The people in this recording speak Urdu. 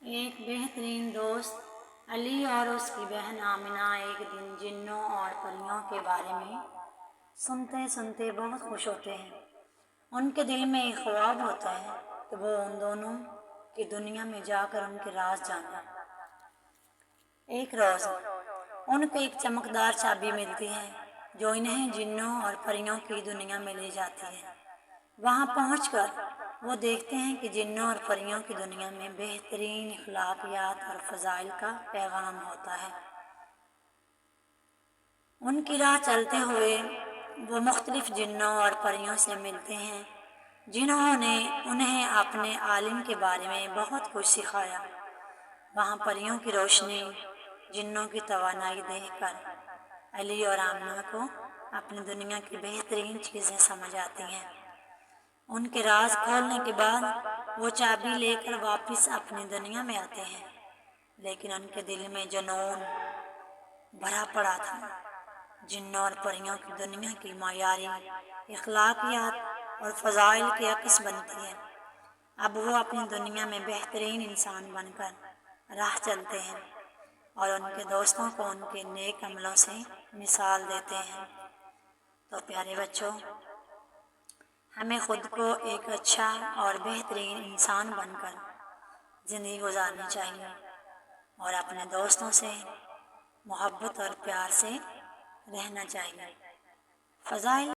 ایک بہترین دوست علی اور اس کی بہن آمنہ ایک دن جنوں اور پریوں کے بارے میں سنتے سنتے بہت خوش ہوتے ہیں۔ ان کے دل میں ایک خواب ہوتا ہے کہ وہ ان دونوں کی دنیا میں جا کر ان کے راز جانیں۔ ایک روز ان کو ایک چمکدار چابی ملتی ہے جو انہیں جنوں اور پریوں کی دنیا میں لے جاتی ہے۔ وہاں پہنچ کر وہ دیکھتے ہیں کہ جنوں اور پریوں کی دنیا میں بہترین اخلاقیات اور فضائل کا پیغام ہوتا ہے۔ ان کی راہ چلتے ہوئے وہ مختلف جنوں اور پریوں سے ملتے ہیں جنہوں نے انہیں اپنے عالم کے بارے میں بہت کچھ سکھایا۔ وہاں پریوں کی روشنی، جنوں کی توانائی دیکھ کر علی اور آمنہ کو اپنی دنیا کی بہترین چیزیں سمجھ آتی ہیں۔ ان کے راز کھولنے کے بعد وہ چابی لے کر واپس اپنی دنیا میں آتے ہیں، لیکن ان کے دل میں جنون بھرا پڑا تھا۔ جنوں اور پریوں کی دنیا کی معیاری اخلاقیات اور فضائل کے عکس بنتی ہے۔ اب وہ اپنی دنیا میں بہترین انسان بن کر راہ چلتے ہیں اور ان کے دوستوں کو ان کے نیک عملوں سے مثال دیتے ہیں۔ تو پیارے بچوں، ہمیں خود کو ایک اچھا اور بہترین انسان بن کر زندگی گزارنی چاہیے اور اپنے دوستوں سے محبت اور پیار سے رہنا چاہیے۔ فضائل